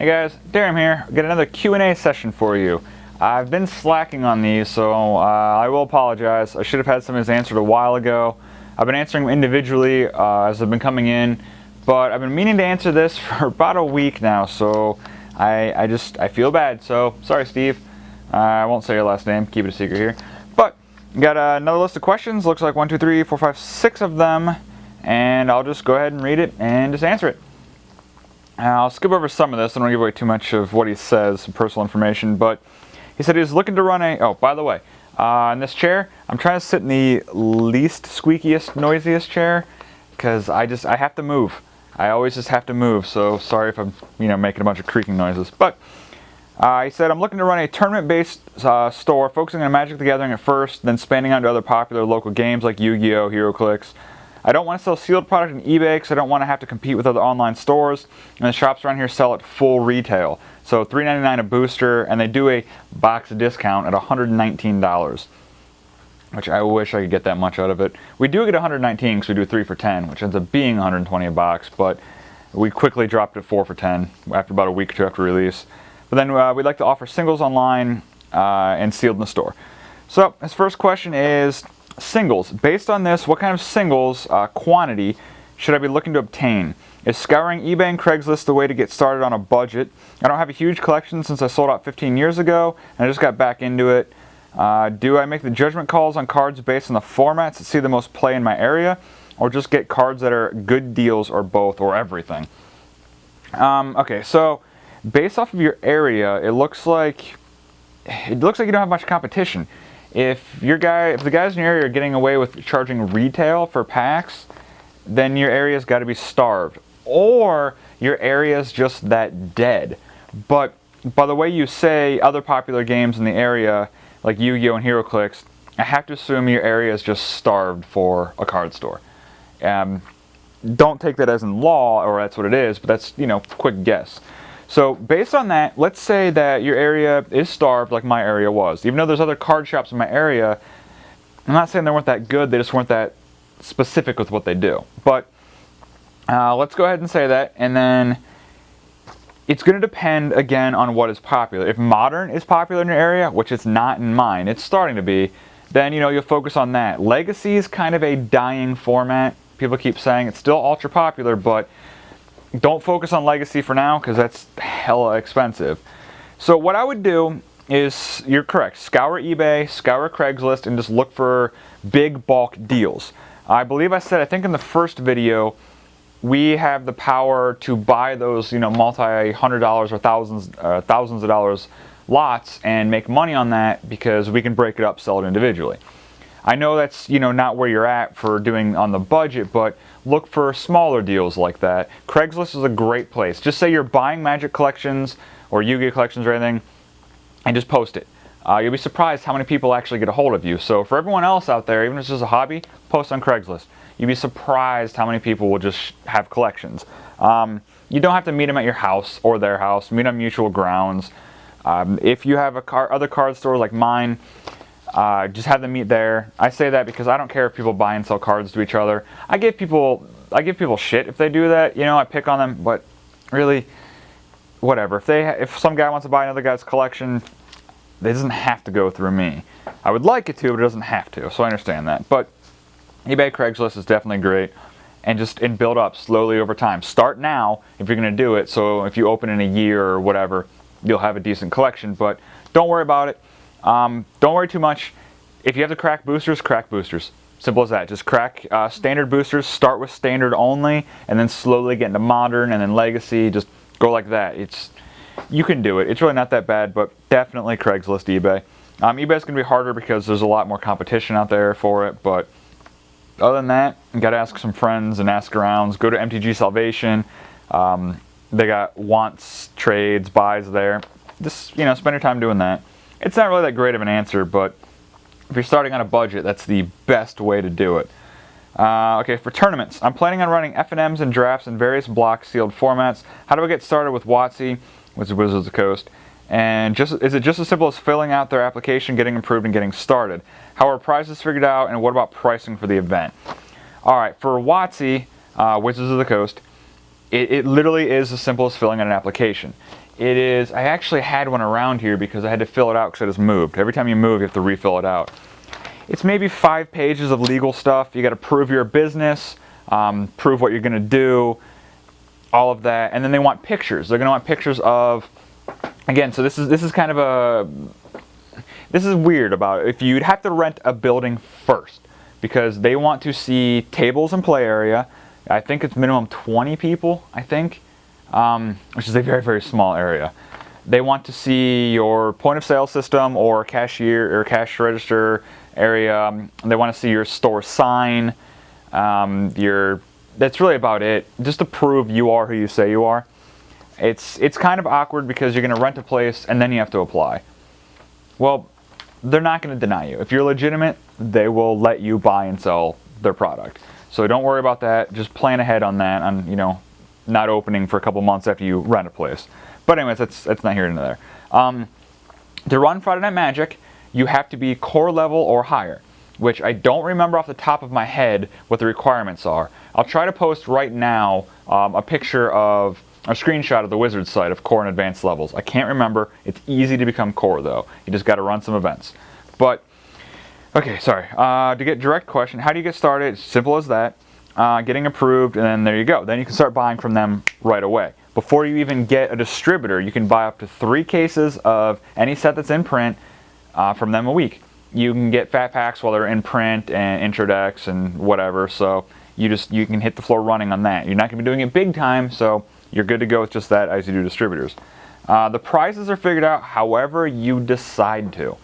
Hey guys, Darren here. Got another Q&A session for you. I've been slacking on these, so I will apologize. I should have had some of these answered a while ago. I've been answering them individually as they've been coming in, but I've been meaning to answer this for about a week now, so I feel bad. So sorry, Steve. I won't say your last name. Keep it a secret here. But got another list of questions. Looks like 1, 2, 3, 4, 5, 6 of them, and I'll just go ahead and read it and just answer it. I'll skip over some of this. I don't want to give away too much of what he says, some personal information, but he said he was looking to run a... Oh, by the way, in this chair, I'm trying to sit in the least squeakiest, noisiest chair, because I have to move. I always just have to move, so sorry if I'm, making a bunch of creaking noises. But he said, I'm looking to run a tournament-based store, focusing on Magic the Gathering at first, then expanding onto other popular local games like Yu-Gi-Oh!, HeroClix. I don't want to sell sealed product on eBay because I don't want to have to compete with other online stores. And the shops around here sell at full retail. So $3.99 a booster, and they do a box discount at $119. Which I wish I could get that much out of it. We do get $119 because we do 3 for $10, which ends up being $120 a box, but we quickly dropped it 4 for $10 after about a week or two after release. But then we'd like to offer singles online and sealed in the store. So his first question is, singles. Based on this, what kind of singles quantity should I be looking to obtain? Is scouring eBay and Craigslist the way to get started on a budget? I don't have a huge collection since I sold out 15 years ago, and I just got back into it. Do I make the judgment calls on cards based on the formats that see the most play in my area, or just get cards that are good deals, or both, or everything? Okay, so based off of your area, it looks like you don't have much competition. If the guys in your area are getting away with charging retail for packs, then your area's got to be starved, or your area's just that dead. But by the way you say other popular games in the area, like Yu-Gi-Oh! And HeroClix, I have to assume your area is just starved for a card store. Don't take that as in law, or that's what it is, but that's, quick guess. So based on that, let's say that your area is starved like my area was. Even though there's other card shops in my area, I'm not saying they weren't that good, they just weren't that specific with what they do. But let's go ahead and say that, and then it's going to depend again on what is popular. If modern is popular in your area, which it's not in mine, it's starting to be, then you'll focus on that. Legacy is kind of a dying format. People keep saying it's still ultra popular, but don't focus on Legacy for now because that's hella expensive. So what I would do is, you're correct, scour eBay, scour Craigslist, and just look for big bulk deals. I believe I think in the first video, we have the power to buy those, multi-$100 or thousands of dollars lots and make money on that because we can break it up, sell it individually. I know that's, not where you're at for doing on the budget, but look for smaller deals like that. Craigslist is a great place. Just say you're buying Magic collections or Yu-Gi-Oh! Collections or anything, and just post it. You'll be surprised how many people actually get a hold of you. So for everyone else out there, even if it's just a hobby, post on Craigslist. You'd be surprised how many people will just have collections. You don't have to meet them at your house or their house. Meet on mutual grounds. If you have other card stores like mine, just have them meet there. I say that because I don't care if people buy and sell cards to each other. I give people shit if they do that. I pick on them, but really, whatever. If some guy wants to buy another guy's collection, it doesn't have to go through me. I would like it to, but it doesn't have to. So I understand that. But eBay, Craigslist is definitely great, and build up slowly over time. Start now if you're going to do it. So if you open in a year or whatever, you'll have a decent collection. But don't worry about it. Don't worry too much. If you have to crack boosters, crack boosters. Simple as that. Just crack standard boosters. Start with standard only, and then slowly get into modern, and then legacy. Just go like that. You can do it. It's really not that bad, but definitely Craigslist, eBay. eBay's going to be harder because there's a lot more competition out there for it, but other than that, you got to ask some friends and ask arounds. Go to MTG Salvation. They got wants, trades, buys there. Just, spend your time doing that. It's not really that great of an answer, but if you're starting on a budget, that's the best way to do it. Okay, for tournaments, I'm planning on running FNMs and drafts in various block sealed formats. How do I get started with WotC, which is Wizards of the Coast? And is it just as simple as filling out their application, getting approved, and getting started? How are prizes figured out, and what about pricing for the event? All right, for WotC, Wizards of the Coast, it literally is as simple as filling out an application. It is, I actually had one around here because I had to fill it out because I just moved. Every time you move, you have to refill it out. It's maybe 5 pages of legal stuff. You got to prove your business, prove what you're going to do, all of that. And then they want pictures. They're going to want pictures of, again, so this is kind of a, this is weird about it. If you'd have to rent a building first, because they want to see tables and play area. I think it's minimum 20 people, I think, which is a very, very small area. They want to see your point of sale system or cashier or cash register area. They want to see your store sign. That's really about it, just to prove you are who you say you are. It's kind of awkward because you're going to rent a place and then you have to apply. Well, they're not going to deny you. If you're legitimate, they will let you buy and sell their product. So don't worry about that. Just plan ahead on that, on, you know, not opening for a couple months after you rent a place. But anyways, that's not here nor there. To run Friday Night Magic, you have to be core level or higher, which I don't remember off the top of my head what the requirements are. I'll try to post right now a picture of a screenshot of the Wizards site of core and advanced levels. I can't remember. It's easy to become core though. You just got to run some events. But okay, sorry. To get direct question, how do you get started? It's simple as that. Getting approved, and then there you go. Then you can start buying from them right away. Before you even get a distributor, you can buy up to 3 cases of any set that's in print from them a week. You can get fat packs while they're in print and intro decks and whatever. So you can hit the floor running on that. You're not going to be doing it big time, so you're good to go with just that as you do distributors. The prizes are figured out however you decide to.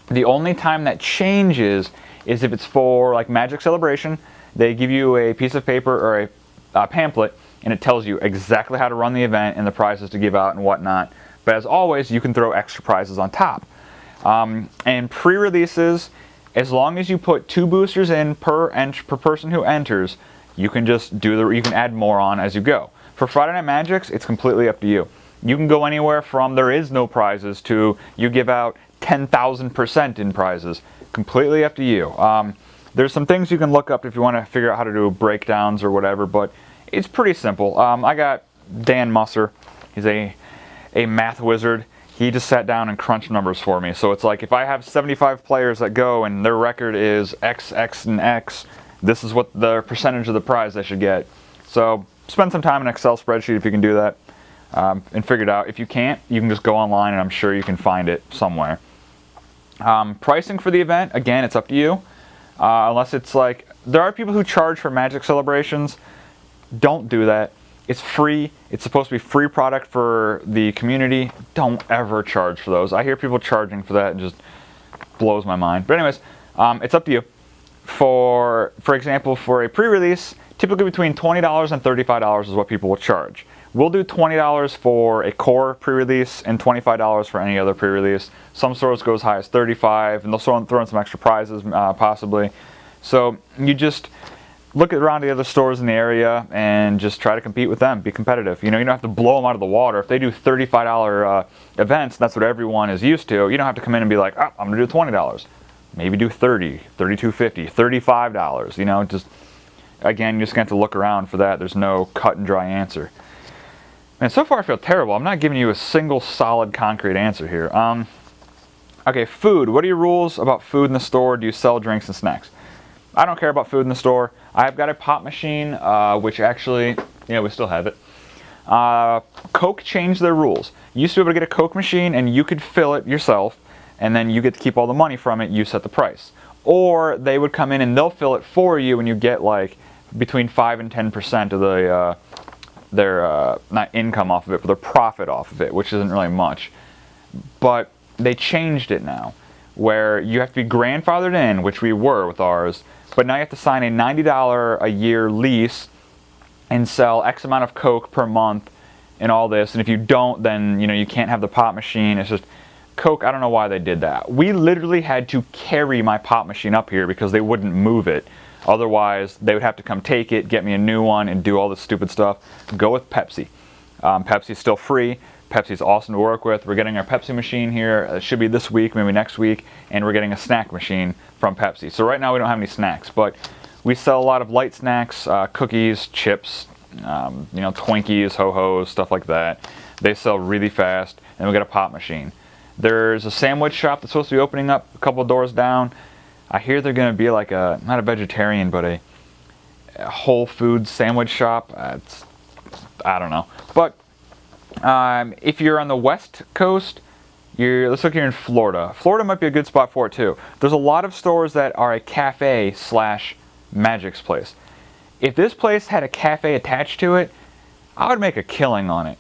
The only time that changes is if it's for like Magic Celebration. They give you a piece of paper or a pamphlet, and it tells you exactly how to run the event and the prizes to give out and whatnot. But as always, you can throw extra prizes on top. And pre-releases, as long as you put 2 boosters in per person who enters, you can just you can add more on as you go. For Friday Night Magics, it's completely up to you. You can go anywhere from there is no prizes to you give out 10,000% in prizes. Completely up to you. There's some things you can look up if you want to figure out how to do breakdowns or whatever, but it's pretty simple. I got Dan Musser. He's a math wizard. He just sat down and crunched numbers for me. So it's like if I have 75 players that go and their record is X, X, and X, this is what the percentage of the prize they should get. So spend some time in an Excel spreadsheet if you can do that and figure it out. If you can't, you can just go online and I'm sure you can find it somewhere. Pricing for the event, again, it's up to you. Unless it's like, there are people who charge for Magic Celebrations. Don't do that. It's free. It's supposed to be free product for the community. Don't ever charge for those. I hear people charging for that and just blows my mind. But anyways, it's up to you. For example, for a pre-release, typically between $20 and $35 is what people will charge. We'll do $20 for a core pre-release and $25 for any other pre-release. Some stores go as high as $35, and they'll throw in some extra prizes possibly. So you just look around the other stores in the area and just try to compete with them. Be competitive. You know, you don't have to blow them out of the water. If they do $35 events, that's what everyone is used to. You don't have to come in and be like, oh, I'm going to do $20. Maybe do $30, $32.50, $35. You know, just again, you just have to look around for that. There's no cut and dry answer. And so far I feel terrible. I'm not giving you a single solid concrete answer here. Okay, food. What are your rules about food in the store? Do you sell drinks and snacks? I don't care about food in the store. I've got a pop machine, which actually, yeah, we still have it. Coke changed their rules. You used to be able to get a Coke machine and you could fill it yourself, and then you get to keep all the money from it. You set the price. Or they would come in and they'll fill it for you, and you get like between 5 and 10% of their not income off of it, but their profit off of it, which isn't really much. But they changed it now, where you have to be grandfathered in, which we were with ours, but now you have to sign a $90 a year lease and sell X amount of Coke per month and all this. And if you don't, then you can't have the pop machine. It's just Coke. I don't know why they did that. We literally had to carry my pop machine up here because they wouldn't move it. Otherwise, they would have to come take it, get me a new one, and do all this stupid stuff. Go with Pepsi. Pepsi's still free. Pepsi's awesome to work with. We're getting our Pepsi machine here. It should be this week, maybe next week, and we're getting a snack machine from Pepsi. So right now we don't have any snacks, but we sell a lot of light snacks, cookies, chips, Twinkies, Ho-Hos, stuff like that. They sell really fast, and we got a pop machine. There's a sandwich shop that's supposed to be opening up a couple of doors down. I hear they're going to be like a, not a vegetarian, but a Whole Foods sandwich shop. I don't know. But if you're on the West Coast, let's look here in Florida. Florida might be a good spot for it too. There's a lot of stores that are a cafe / Magic's place. If this place had a cafe attached to it, I would make a killing on it.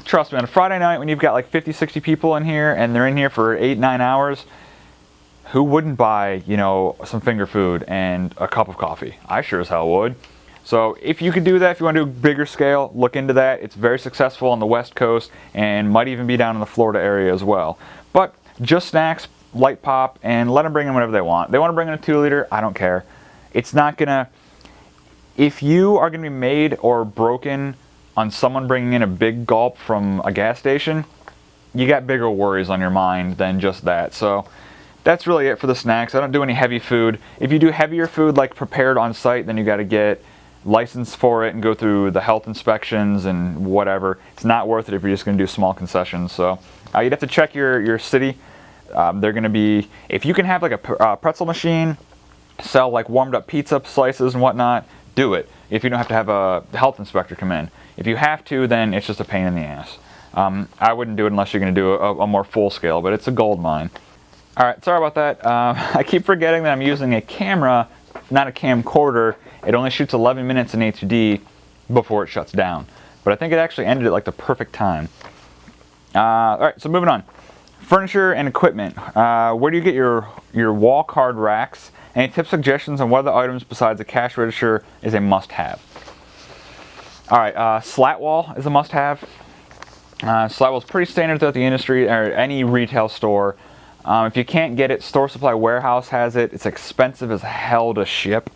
Trust me, on a Friday night when you've got like 50, 60 people in here and they're in here for 8, 9 hours, who wouldn't buy, you know, some finger food and a cup of coffee? I sure as hell would. So if you could do that, if you want to do a bigger scale, look into that. It's very successful on the West Coast and might even be down in the Florida area as well. But just snacks, light pop, and let them bring in whatever they want. They want to bring in a 2-liter, I don't care. It's not going to... If you are going to be made or broken on someone bringing in a big gulp from a gas station, you got bigger worries on your mind than just that. So that's really it for the snacks. I don't do any heavy food. If you do heavier food like prepared on site, then you got to get license for it and go through the health inspections and whatever. It's not worth it if you're just going to do small concessions. So you'd have to check your city. They're going to be, if you can have like a pretzel machine, sell like warmed up pizza slices and whatnot, do it. If you don't have to have a health inspector come in. If you have to, then it's just a pain in the ass. I wouldn't do it unless you're going to do a more full scale, but it's a gold mine. Alright, sorry about that. I keep forgetting that I'm using a camera, not a camcorder. It only shoots 11 minutes in HD before it shuts down. But I think it actually ended at like the perfect time. Alright, so moving on. Furniture and equipment. Where do you get your wall card racks? Any tips, suggestions on what other items besides a cash register is a must-have? Alright, slat wall is a must-have. Slat wall is pretty standard throughout the industry, or any retail store. If you can't get it, Store Supply Warehouse has it. It's expensive as hell to ship.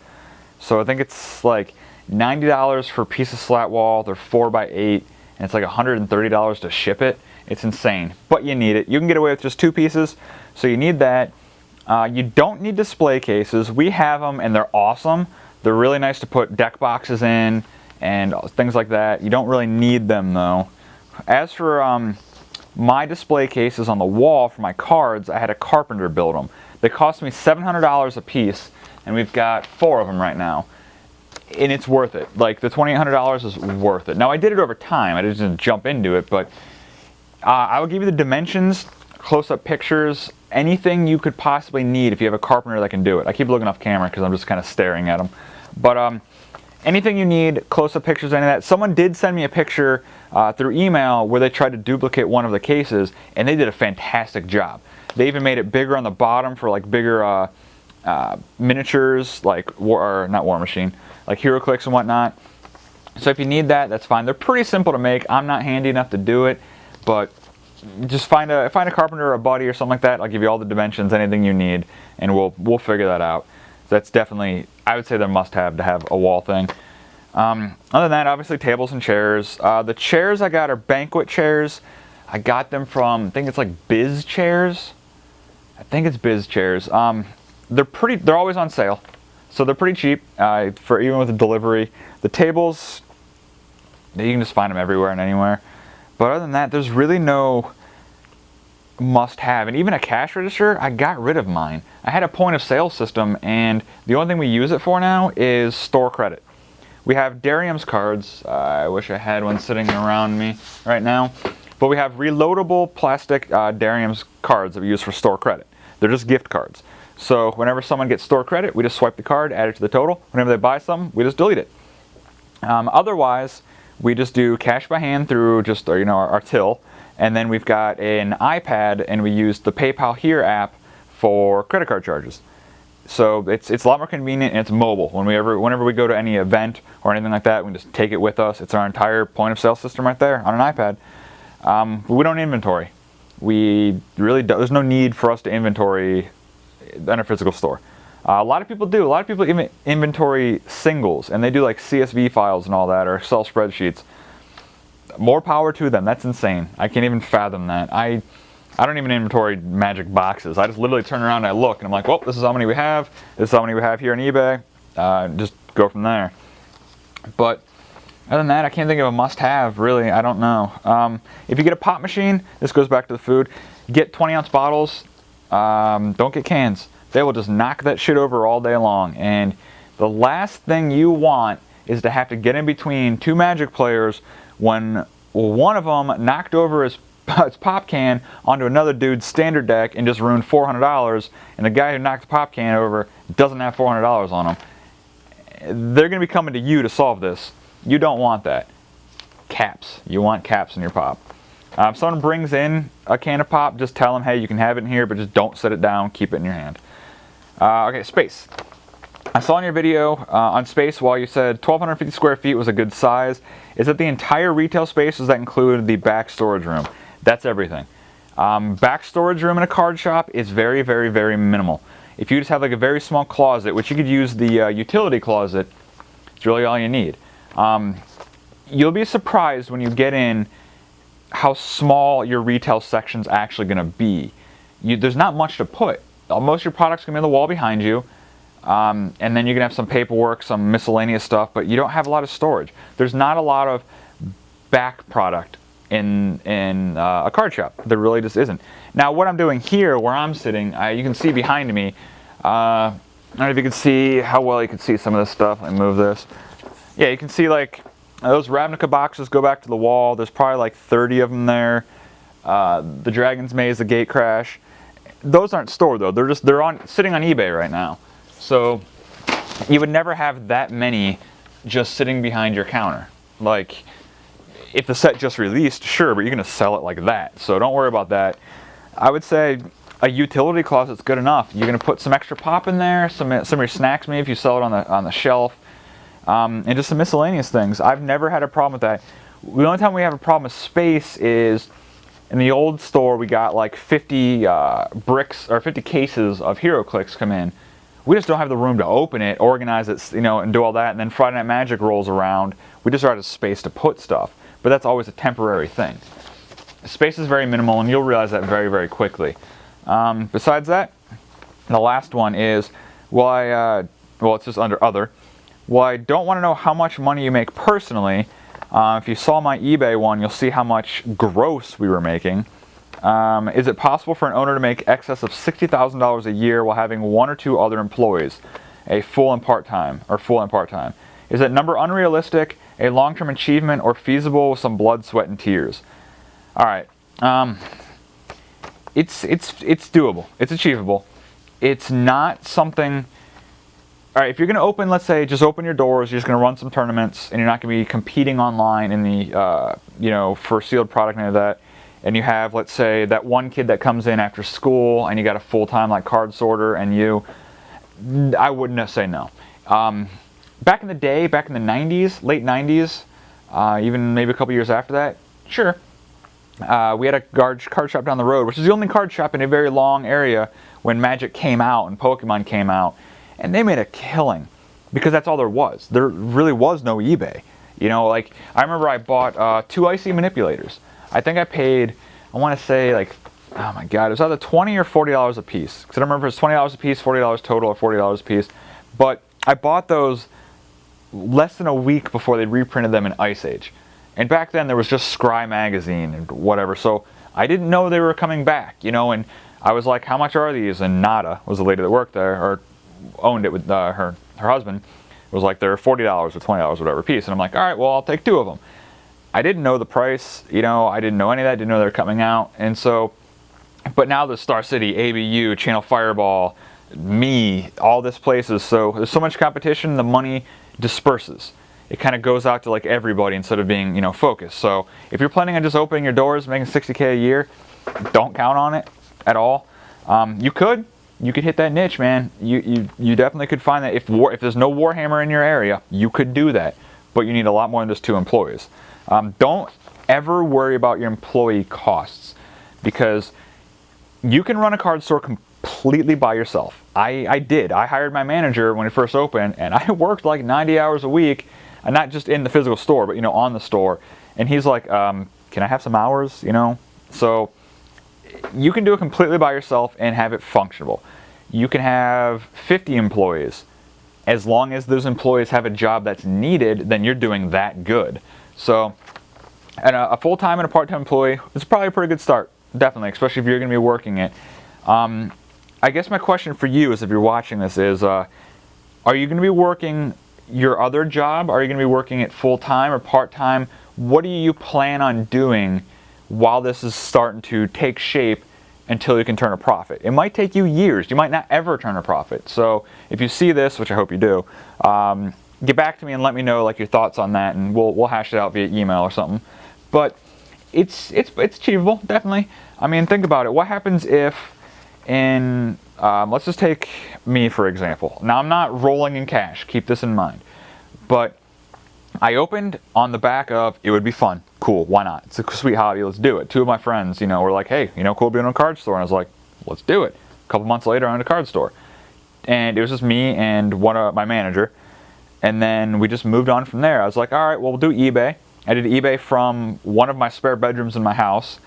So I think it's like $90 for a piece of slat wall. They're 4x8, and it's like $130 to ship it. It's insane, but you need it. You can get away with just 2 pieces, so you need that. You don't need display cases. We have them, and they're awesome. They're really nice to put deck boxes in and things like that. You don't really need them, though. As for my display cases on the wall for my cards, I had a carpenter build them. They cost me $700 a piece, and we've got 4 of them right now. And it's worth it. Like, the $2,800 is worth it. Now, I did it over time. I didn't jump into it, but I will give you the dimensions, close-up pictures, anything you could possibly need if you have a carpenter that can do it. I keep looking off camera because I'm just kind of staring at them. But anything you need, close-up pictures, any of that. Someone did send me a picture through email where they tried to duplicate one of the cases, and they did a fantastic job. They even made it bigger on the bottom for like bigger miniatures, like not War Machine, like HeroClix and whatnot. So if you need that, that's fine. They're pretty simple to make. I'm not handy enough to do it, but just find a carpenter or a buddy or something like that. I'll give you all the dimensions, anything you need, and we'll figure that out. That's definitely, I would say, they're must-have to have a wall thing. Other than that, obviously tables and chairs. The chairs I got are banquet chairs. I got them from, I think it's like Biz Chairs. I think it's Biz Chairs. They're always on sale, so they're pretty cheap for even with the delivery. The tables, you can just find them everywhere and anywhere. But other than that, there's really no must-have. And even a cash register, I got rid of mine. I had a point-of-sale system, and the only thing we use it for now is store credit. We have Darium's cards. I wish I had one sitting around me right now. But we have reloadable plastic Darium's cards that we use for store credit. They're just gift cards. So whenever someone gets store credit, we just swipe the card, add it to the total. Whenever they buy some, we just delete it. Otherwise, we just do cash by hand through just our till, and then we've got an iPad, and we use the PayPal Here app for credit card charges. So it's a lot more convenient, and it's mobile. Whenever we go to any event or anything like that, we can just take it with us. It's our entire point of sale system right there on an iPad. But we don't inventory. There's no need for us to inventory in a physical store. A lot of people do. A lot of people even inventory singles, and they do like CSV files and all that, or Excel spreadsheets. More power to them. That's insane. I can't even fathom that. I don't even inventory magic boxes. I just literally turn around and I look, and I'm like, well, this is how many we have. This is how many we have here on eBay. Just go from there. But Other than that, I can't think of a must-have, really. I don't know. If you get a pop machine, this goes back to the food, get 20-ounce bottles. Don't get cans. They will just knock that shit over all day long. And the last thing you want is to have to get in between two Magic players when one of them knocked over his pop can onto another dude's standard deck and just ruined $400, and the guy who knocked the pop can over doesn't have $400 on him. They're going to be coming to you to solve this. You don't want that. Caps. You want caps in your pop. If someone brings in a can of pop, just tell them, hey, you can have it in here, but just don't set it down. Keep it in your hand. Okay, space. I saw in your video on space, while you said 1,250 square feet was a good size, is that the entire retail space, does that include the back storage room? That's everything. Back storage room in a card shop is very, very, very minimal. If you just have like a very small closet, which you could use the utility closet, it's really all you need. You'll be surprised when you get in how small your retail section's actually going to be. There's not much to put. Most of your products can be on the wall behind you, and then you're going to have some paperwork, some miscellaneous stuff, but you don't have a lot of storage. There's not a lot of back product in a card shop. There really just isn't. Now what I'm doing here, where I'm sitting, you can see behind me, I don't know if you can see how well you can see some of this stuff. Let me move this. Yeah, you can see like those Ravnica boxes go back to the wall. There's probably like 30 of them there. The Dragon's Maze, the Gate Crash. Those aren't stored though. They're sitting on eBay right now. So you would never have that many just sitting behind your counter. Like if the set just released, sure, but you're gonna sell it like that. So don't worry about that. I would say a utility closet's good enough. You're gonna put some extra pop in there, some of your snacks maybe if you sell it on the shelf. And just some miscellaneous things. I've never had a problem with that. The only time we have a problem with space is in the old store. We got like 50 bricks or 50 cases of HeroClix come in. We just don't have the room to open it, organize it, and do all that. And then Friday Night Magic rolls around. We just are out of space to put stuff. But that's always a temporary thing. Space is very minimal, and you'll realize that very, very quickly. Besides that, the last one is, well, it's just under other. Well, I don't want to know how much money you make personally. If you saw my eBay one, you'll see how much gross we were making. Is it possible for an owner to make excess of $60,000 a year while having one or two other employees, full and part-time? Is that number unrealistic, a long-term achievement, or feasible with some blood, sweat, and tears? All right, it's doable. It's achievable. It's not something. All right, if you're going to open, let's say, just open your doors, you're just going to run some tournaments, and you're not going to be competing online in the, for sealed product and any of that, and you have, let's say, that one kid that comes in after school, and you got a full-time, like, card sorter, and I wouldn't say no. Back in the day, back in the 90s, late 90s, even maybe a couple years after that, sure. We had a card shop down the road, which is the only card shop in a very long area when Magic came out and Pokemon came out. And they made a killing because that's all there was. There really was no eBay. Like I remember I bought 2 icy manipulators. I think I paid, I want to say like, oh my God, it was either $20 or $40 a piece. Because I don't remember if it was $20 a piece, $40 total, or $40 a piece. But I bought those less than a week before they reprinted them in Ice Age. And back then there was just Scry magazine and whatever. So I didn't know they were coming back, and I was like, how much are these? And Nada was the lady that worked there, or owned it with her husband, was like, they're $40 or $20 whatever a piece. And I'm like, all right, well, I'll take 2 of them. I didn't know the price, I didn't know any of that, didn't know they were coming out. And so, but now the Star City, ABU, Channel Fireball, me, all this places, so there's so much competition, the money disperses. It kind of goes out to like everybody instead of being, focused. So if you're planning on just opening your doors, making $60K a year, don't count on it at all. You could hit that niche, man. You definitely could find that. If there's no Warhammer in your area, you could do that. But you need a lot more than just 2 employees. Don't ever worry about your employee costs, because you can run a card store completely by yourself. I did. I hired my manager when it first opened, and I worked like 90 hours a week, and not just in the physical store, but on the store. And he's like, can I have some hours? So you can do it completely by yourself and have it functional. You can have 50 employees as long as those employees have a job that's needed, then you're doing that good. So, and a full-time and a part-time employee, it's probably a pretty good start, definitely, especially if you're going to be working it. I guess my question for you is, if you're watching this, is are you going to be working your other job? Are you going to be working it full-time or part-time? What do you plan on doing while this is starting to take shape until you can turn a profit? It might take you years. You might not ever turn a profit. So if you see this, which I hope you do, get back to me and let me know like your thoughts on that, and we'll hash it out via email or something. But it's achievable, definitely. I mean, think about it. What happens if let's just take me for example. Now, I'm not rolling in cash. Keep this in mind. But I opened on the back of, it would be fun. Cool, why not? It's a sweet hobby, let's do it. Two of my friends, were like, hey, cool being in a card store. And I was like, let's do it. A couple months later, I owned a card store. And it was just me and my manager. And then we just moved on from there. I was like, all right, well, we'll do eBay. I did eBay from one of my spare bedrooms in my house.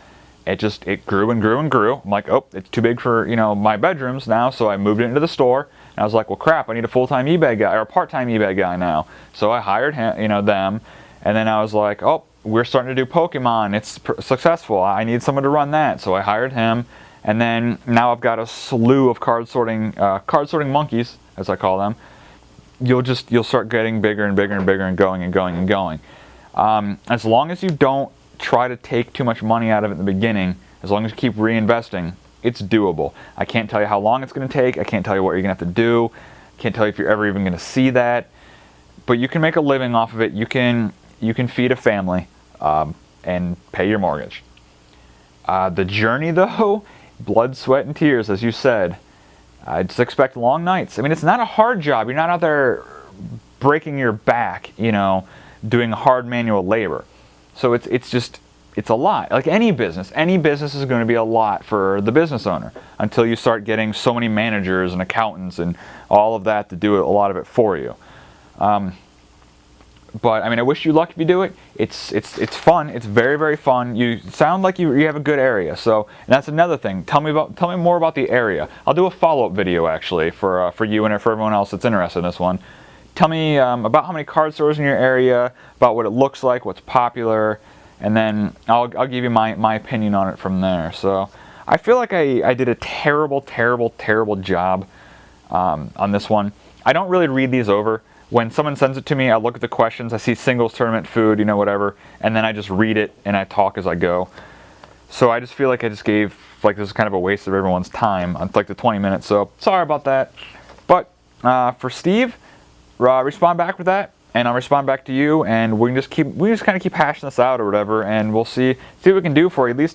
It grew and grew and grew. I'm like, oh, it's too big for, my bedrooms now. So I moved it into the store. And I was like, well, crap, I need a full-time eBay guy or a part-time eBay guy now. So I hired him, them. And then I was like, oh, we're starting to do Pokemon. It's successful. I need someone to run that. So I hired him. And then now I've got a slew of card sorting monkeys, as I call them. You'll start getting bigger and bigger and bigger and going and going and going. As long as you don't try to take too much money out of it in the beginning, as long as you keep reinvesting, it's doable. I can't tell you how long it's going to take. I can't tell you what you're going to have to do. I can't tell you if you're ever even going to see that. But you can make a living off of it. You can feed a family and pay your mortgage. The journey, though, blood, sweat, and tears, as you said. Just expect long nights. I mean, it's not a hard job. You're not out there breaking your back, doing hard manual labor. So it's a lot. Like any business is going to be a lot for the business owner until you start getting so many managers and accountants and all of that to do a lot of it for you. But I mean, I wish you luck if you do it. It's fun. It's very, very fun. You sound like you have a good area. So, and that's another thing. Tell me more about the area. I'll do a follow-up video actually for you and for everyone else that's interested in this one. Tell me about how many card stores in your area, about what it looks like, what's popular, and then I'll give you my opinion on it from there. So I feel like I did a terrible, terrible, terrible job on this one. I don't really read these over. When someone sends it to me, I look at the questions, I see singles, tournament, food, whatever, and then I just read it and I talk as I go. So I just feel like I just gave, like, this is kind of a waste of everyone's time on like the 20 minutes, so sorry about that. But for Steve, respond back with that, and I'll respond back to you, and we just kind of keep hashing this out or whatever, and we'll see what we can do for you.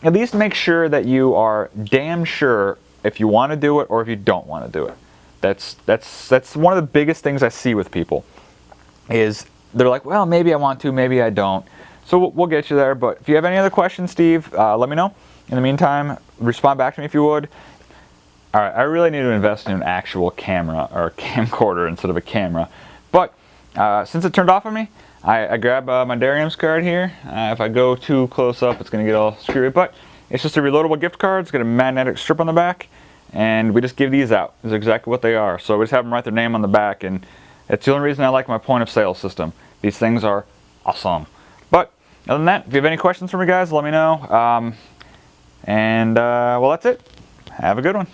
At least make sure that you are damn sure if you want to do it or if you don't want to do it. That's one of the biggest things I see with people is they're like, well, maybe I want to, maybe I don't. So we'll get you there. But if you have any other questions, Steve, let me know. In the meantime, respond back to me if you would. All right, I really need to invest in an actual camera or camcorder instead of a camera. But since it turned off on me, I grab my Darium's card here. If I go too close up, it's going to get all screwy. But it's just a reloadable gift card. It's got a magnetic strip on the back. And we just give these out. This is exactly what they are. So we just have them write their name on the back. And it's the only reason I like my point of sale system. These things are awesome. But other than that, if you have any questions for me, guys, let me know. Well, that's it. Have a good one.